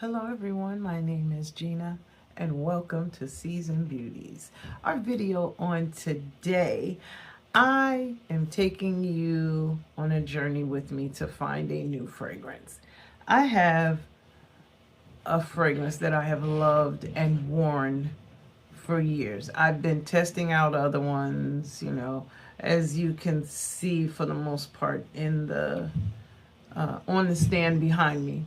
Hello everyone, my name is Gina and welcome to Seasoned Beauties. Our video on today, I am taking you on a journey with me to find a new fragrance. I have a fragrance that I have loved and worn for years. I've been testing out other ones, as you can see for the most part in the on the stand behind me.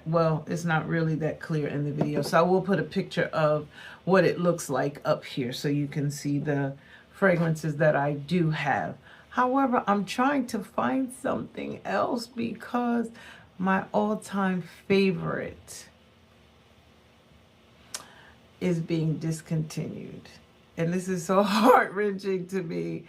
Well, it's not really that clear in the video, so I will put a picture of what it looks like up here so you can see the fragrances that I do have. However, I'm trying to find something else because my all-time favorite is being discontinued. And this is so heart-wrenching to me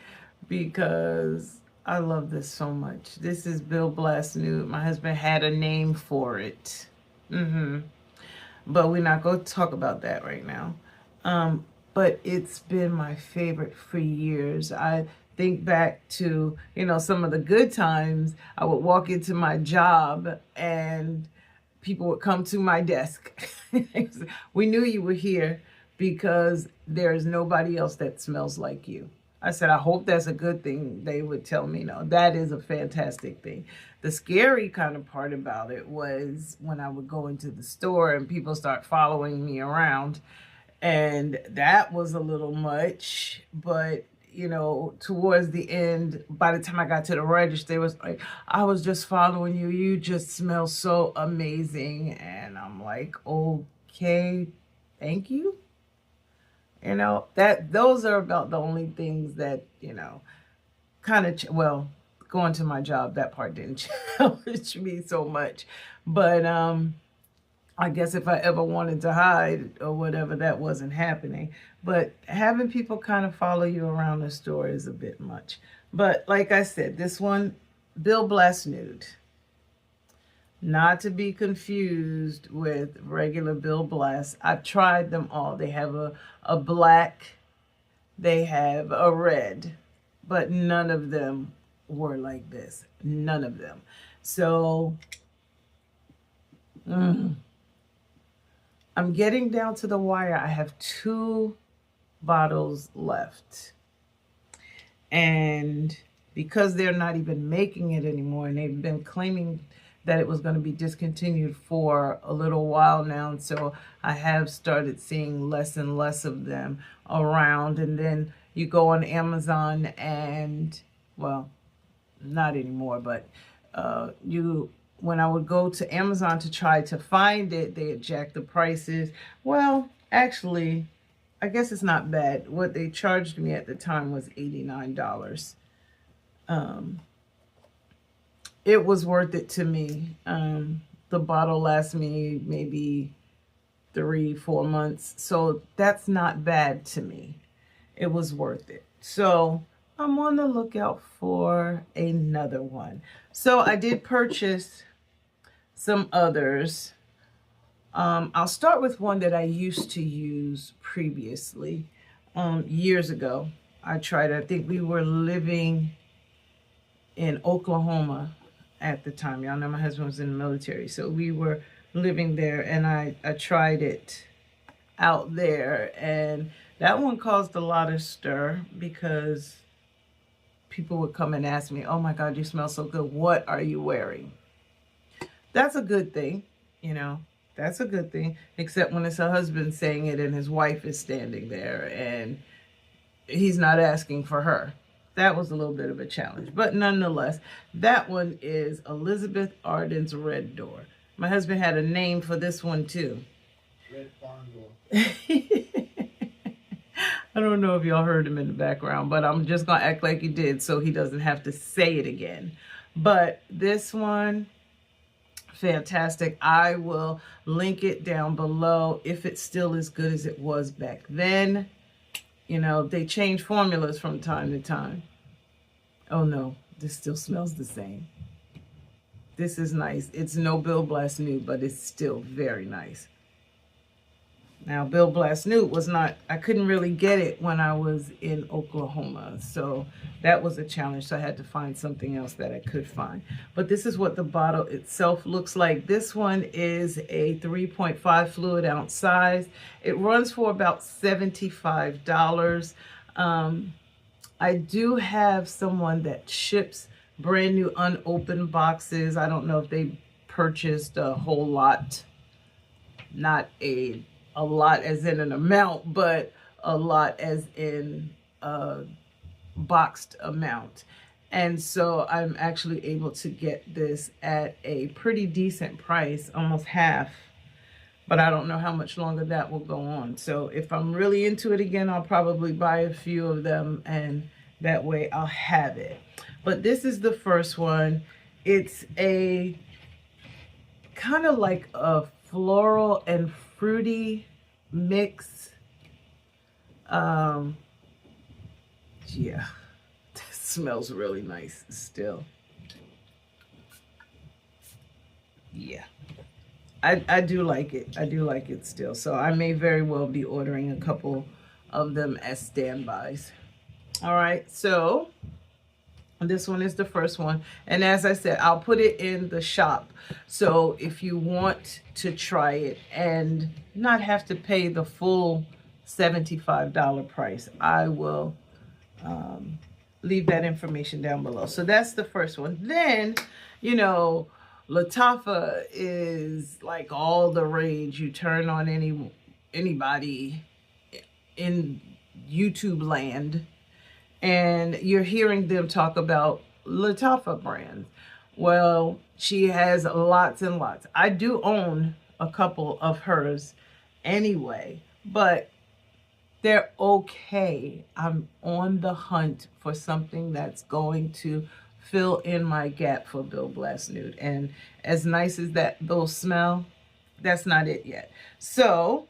because I love this so much. This is BLASS NUDE. My husband had a name for it. But we're not going to talk about that right now. But it's been my favorite for years. I think back to, some of the good times. I would walk into my job and people would come to my desk. We knew you were here because there's nobody else that smells like you. I said, I hope that's a good thing. They would tell me, no, that is a fantastic thing. The scary kind of part about it was when I would go into the store and people start following me around. And that was a little much. But, towards the end, by the time I got to the register, it was like, I was just following you. You just smell so amazing. And I'm like, okay, thank you. Those are about the only things that, kind of, well, going to my job, that part didn't challenge me so much. But I guess if I ever wanted to hide or whatever, that wasn't happening. But having people kind of follow you around the store is a bit much. But like I said, this one, BLASS NUDE. Not to be confused with regular BLASS. I've tried them all. They have a black, they have a red, but none of them were like this. None of them. So, I'm getting down to the wire. I have 2 bottles left. And because they're not even making it anymore, and they've been claiming that it was going to be discontinued for a little while now. And so I have started seeing less and less of them around. And then you go on Amazon and, well, not anymore, but when I would go to Amazon to try to find it, they had jacked the prices. Well, actually, I guess it's not bad. What they charged me at the time was $89. It was worth it to me. The bottle lasts me maybe 3-4 months. So that's not bad to me. It was worth it. So I'm on the lookout for another one. So I did purchase some others. I'll start with one that I used to use previously. Years ago, I tried. I think we were living in Oklahoma at the time. Y'all know my husband was in the military, so we were living there, and I tried it out there, and that one caused a lot of stir because people would come and ask me, oh my God, you smell so good. What are you wearing? That's a good thing, that's a good thing, except when it's a husband saying it and his wife is standing there and he's not asking for her. That was a little bit of a challenge. But nonetheless, that one is Elizabeth Arden's Red Door. My husband had a name for this one too. Red Barn Door. I don't know if y'all heard him in the background, but I'm just going to act like he did so he doesn't have to say it again. But this one, fantastic. I will link it down below if it's still as good as it was back then. They change formulas from time to time. Oh no, this still smells the same. This is nice. It's no BLASS NUDE, but it's still very nice. Now, BLASS NUDE was not, I couldn't really get it when I was in Oklahoma. So that was a challenge. So I had to find something else that I could find. But this is what the bottle itself looks like. This one is a 3.5 fluid ounce size. It runs for about $75. I do have someone that ships brand new unopened boxes. I don't know if they purchased a whole lot, not a lot as in an amount, but a lot as in a boxed amount. And so I'm actually able to get this at a pretty decent price, almost half. But I don't know how much longer that will go on. So if I'm really into it again, I'll probably buy a few of them, and that way I'll have it. But this is the first one. It's a kind of like a floral and fruity mix. Yeah, this smells really nice still. Yeah, I do like it. I do like it still. So I may very well be ordering a couple of them as standbys. All right, so this one is the first one. And as I said, I'll put it in the shop. So if you want to try it and not have to pay the full $75 price, I will leave that information down below. So that's the first one. Then, you know, Lataffa is like all the rage. You turn on anybody in YouTube land, and you're hearing them talk about Lataffa brands. Well, she has lots and lots. I do own a couple of hers anyway, but they're okay. I'm on the hunt for something that's going to fill in my gap for BLASS NUDE. And as nice as those smell, that's not it yet. So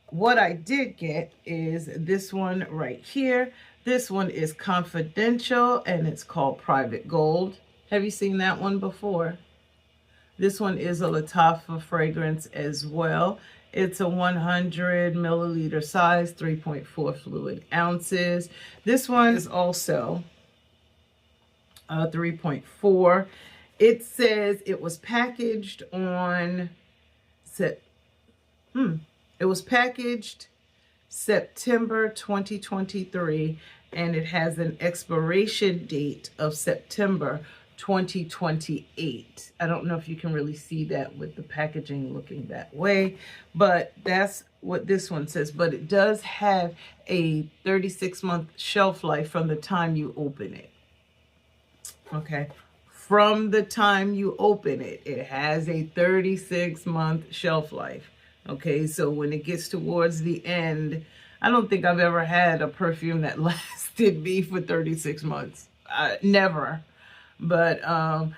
what I did get is this one right here. This one is confidential and it's called Private Gold. Have you seen that one before? This one is a Lataffa fragrance as well. It's a 100 milliliter size, 3.4 fluid ounces. This one is also 3.4. It says it was packaged on it was packaged September 2023, and it has an expiration date of September 2028. I don't know if you can really see that with the packaging looking that way, but that's what this one says. But it does have a 36-month shelf life from the time you open it. Okay, from the time you open it, it has a 36-month shelf life. Okay, so when it gets towards the end, I don't think I've ever had a perfume that lasted me for 36 months. Never. But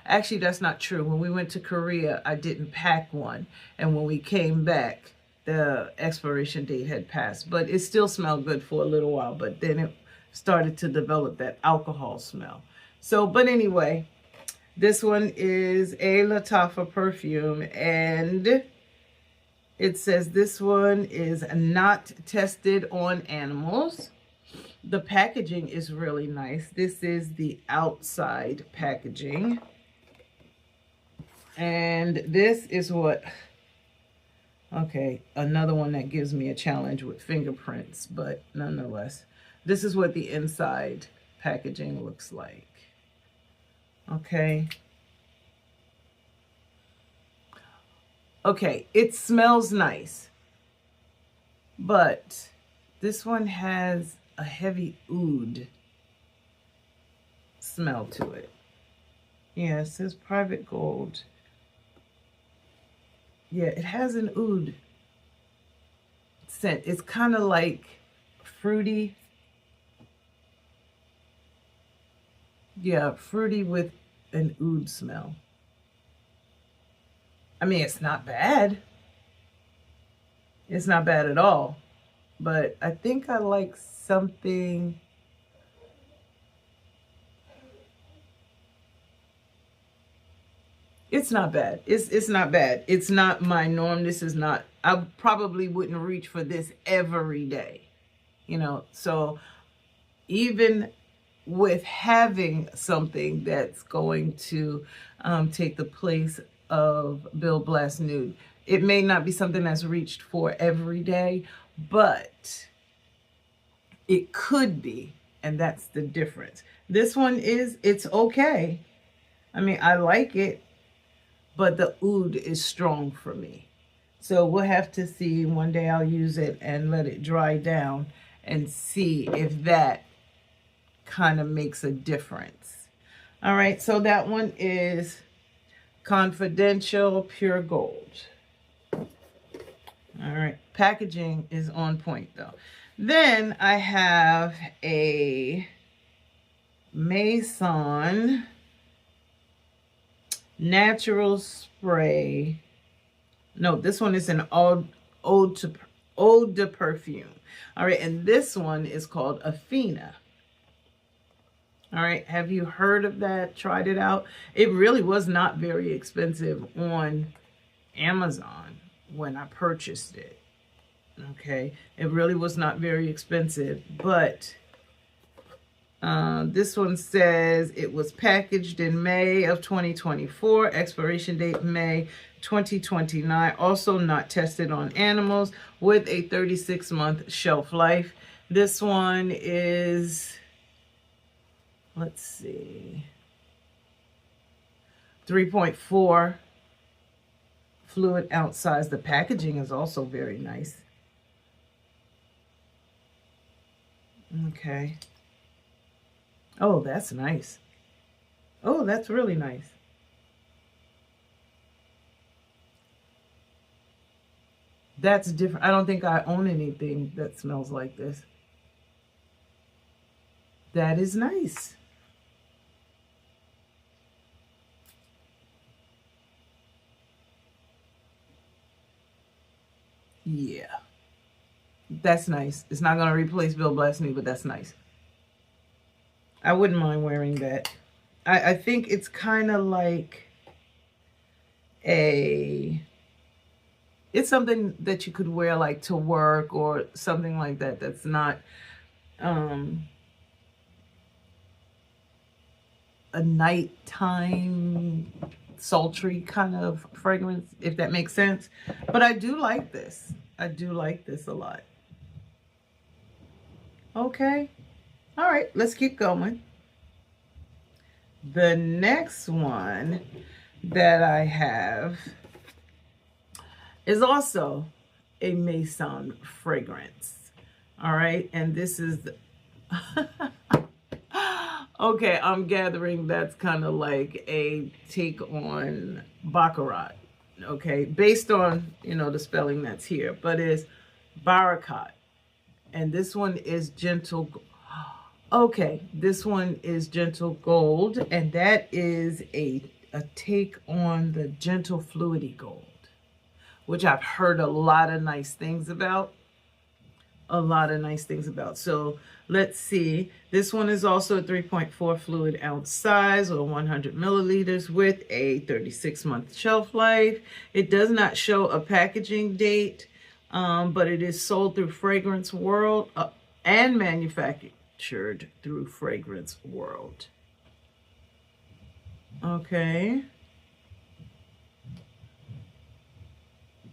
actually, that's not true. When we went to Korea, I didn't pack one. And when we came back, the expiration date had passed. But it still smelled good for a little while. But then it started to develop that alcohol smell. So, but anyway, this one is a Lataffa perfume. And it says this one is not tested on animals. The packaging is really nice. This is the outside packaging. And this is what, okay, another one that gives me a challenge with fingerprints, but nonetheless, this is what the inside packaging looks like. Okay. Okay, it smells nice, but this one has a heavy oud smell to it. Yeah, it says Private Gold. Yeah, it has an oud scent. It's kind of like fruity. Yeah, fruity with an oud smell. I mean, it's not bad. It's not bad at all. But I think I like something. It's not bad. It's not bad. It's not my norm. This is not, I probably wouldn't reach for this every day, you know. So even with having something that's going to take the place of BLASS NUDE, it may not be something that's reached for every day, but it could be, and that's the difference. This one is, it's okay. I mean, I like it, but the oud is strong for me. So we'll have to see. One day I'll use it and let it dry down and see if that kind of makes a difference. All right, so that one is Confidential Pure Gold. All right, packaging is on point though. Then I have a Maison Natural Spray. No, this one is an eau de perfume. All right, and this one is called Athena. All right, have you heard of that? Tried it out? It really was not very expensive on Amazon when I purchased it. Okay, it really was not very expensive, but this one says it was packaged in May of 2024, expiration date May 2029, also not tested on animals, with a 36-month shelf life. This one is, let's see, 3.4 fluid ounce size. The packaging is also very nice. Okay. Oh, that's nice. Oh, that's really nice. That's different. I don't think I own anything that smells like this. That is nice. Yeah. That's nice. It's not going to replace BLASS NUDE, but that's nice. I wouldn't mind wearing that. I think it's kind of like it's something that you could wear like to work or something like that. That's not a nighttime sultry kind of fragrance, if that makes sense. But I do like this. I do like this a lot. Okay. All right, let's keep going. The next one that I have is also a Maison fragrance. All right, and this is okay, I'm gathering that's kind of like a take on Baccarat. Okay, based on, you know, the spelling that's here, but it's Barakat. And this one is Gentle. Okay, this one is Gentle Gold, and that is a take on the Gentle Fluidy Gold, which I've heard a lot of nice things about. A lot of nice things about. So let's see. This one is also a 3.4 fluid ounce size, or 100 milliliters, with a 36-month shelf life. It does not show a packaging date, but it is sold through Fragrance World and manufactured through Fragrance World. Okay.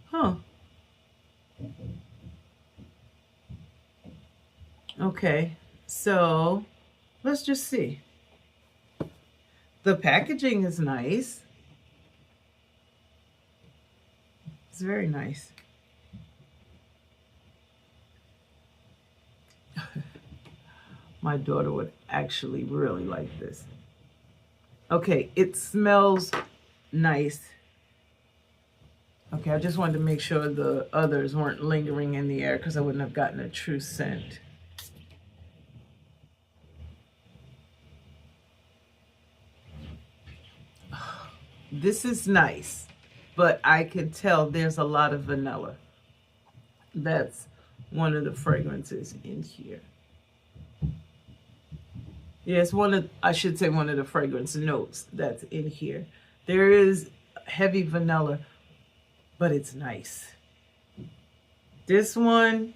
Huh. Okay, so let's just see. The packaging is nice. It's very nice. My daughter would actually really like this. Okay, it smells nice. Okay, I just wanted to make sure the others weren't lingering in the air because I wouldn't have gotten a true scent. This is nice, but I can tell there's a lot of vanilla. That's one of the fragrances in here. Yes, I should say one of the fragrance notes that's in here. There is heavy vanilla, but it's nice. This one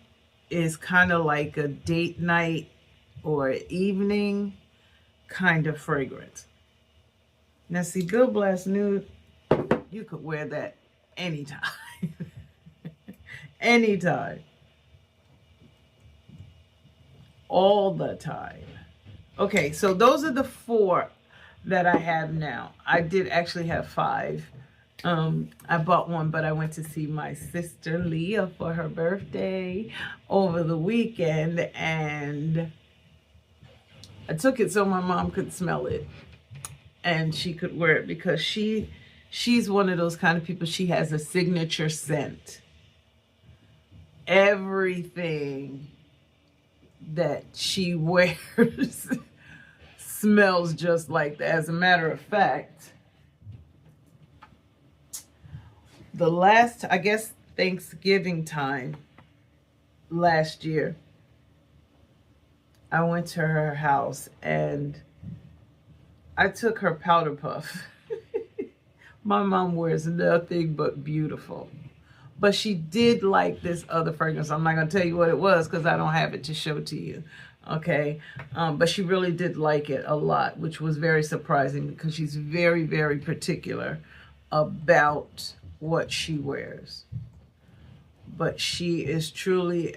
is kind of like a date night or evening kind of fragrance. Now see, BLASS NUDE, you could wear that anytime. Anytime. All the time. Okay, so those are the 4 that I have now. I did actually have 5. I bought one, but I went to see my sister Leah for her birthday over the weekend, and I took it so my mom could smell it and she could wear it, because she's one of those kind of people. She has a signature scent. Everything that she wears smells just like that. As a matter of fact, the last, I guess, Thanksgiving time last year, I went to her house and I took her powder puff. My mom wears nothing but beautiful. But she did like this other fragrance. I'm not going to tell you what it was because I don't have it to show to you. Okay? But she really did like it a lot, which was very surprising because she's very, very particular about what she wears. But she is truly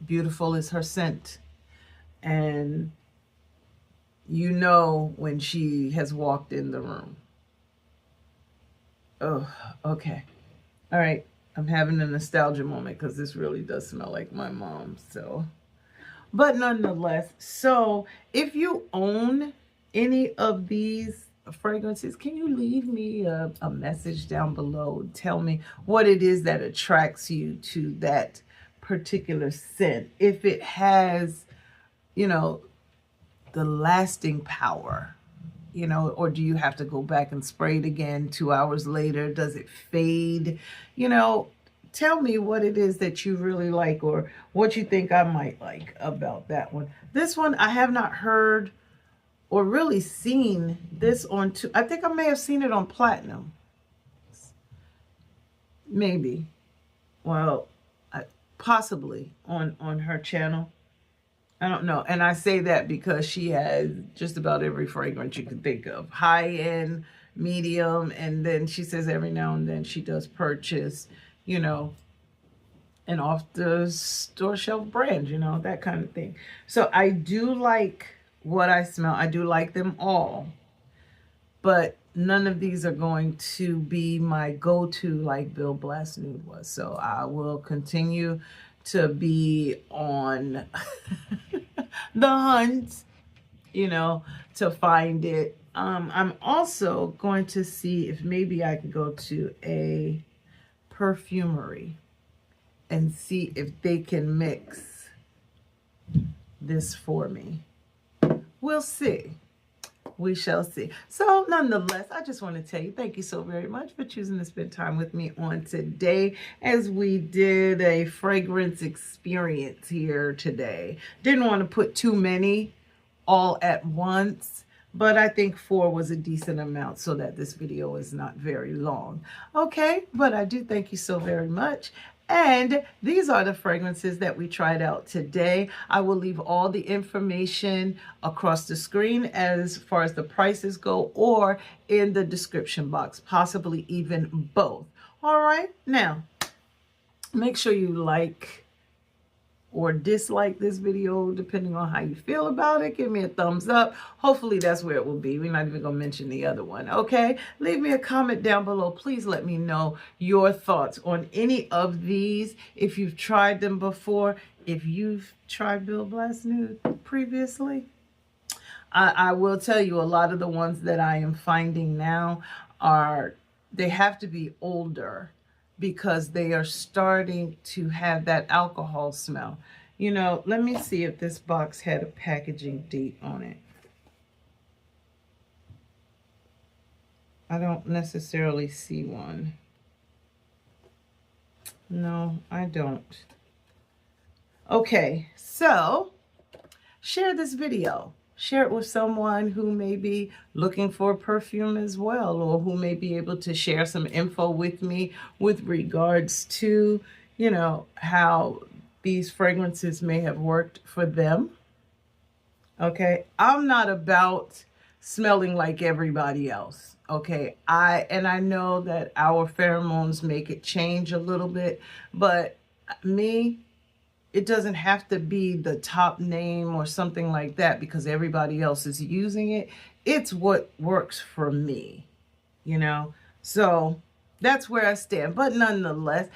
beautiful is her scent. And you know when she has walked in the room. Oh, okay. All right. I'm having a nostalgia moment because this really does smell like my mom. So, but nonetheless, so if you own any of these fragrances, can you leave me a message down below? Tell me what it is that attracts you to that particular scent. If it has, you know, the lasting power, you know, or do you have to go back and spray it again 2 hours later? Does it fade? You know, tell me what it is that you really like or what you think I might like about that one. This one, I have not heard or really seen this on I think I may have seen it on Platinum. Maybe. Well, possibly on her channel. I don't know. And I say that because she has just about every fragrance you can think of. High-end, medium, and then she says every now and then she does purchase, you know, an off the store shelf brand, you know, that kind of thing. So I do like what I smell. I do like them all. But none of these are going to be my go-to like BLASS NUDE was. So I will continue to be on the hunt, you know, to find it. I'm also going to see if maybe I can go to a perfumery and see if they can mix this for me. We'll see. We shall see. So nonetheless, I just want to tell you, thank you so very much for choosing to spend time with me on today as we did a fragrance experience here today. Didn't want to put too many all at once, but I think 4 was a decent amount so that this video is not very long. Okay, but I do thank you so very much. And these are the fragrances that we tried out today. I will leave all the information across the screen as far as the prices go, or in the description box, possibly even both. All right, now make sure you like or dislike this video depending on how you feel about it. Give me a thumbs up. Hopefully that's where it will be. We're not even gonna mention the other one. Okay, leave me a comment down below. Please let me know your thoughts on any of these, if you've tried them before, if you've tried BLASS NUDE previously. I will tell you, a lot of the ones that I am finding now they have to be older, because they are starting to have that alcohol smell. You know, let me see if this box had a packaging date on it. I don't necessarily see one. No, I don't. Okay, so share this video. share it with someone who may be looking for perfume as well, or who may be able to share some info with me with regards to, you know, how these fragrances may have worked for them. Okay, I'm not about smelling like everybody else. Okay, I know that our pheromones make it change a little bit, but me, it doesn't have to be the top name or something like that because everybody else is using it. It's what works for me, you know? So that's where I stand. But nonetheless,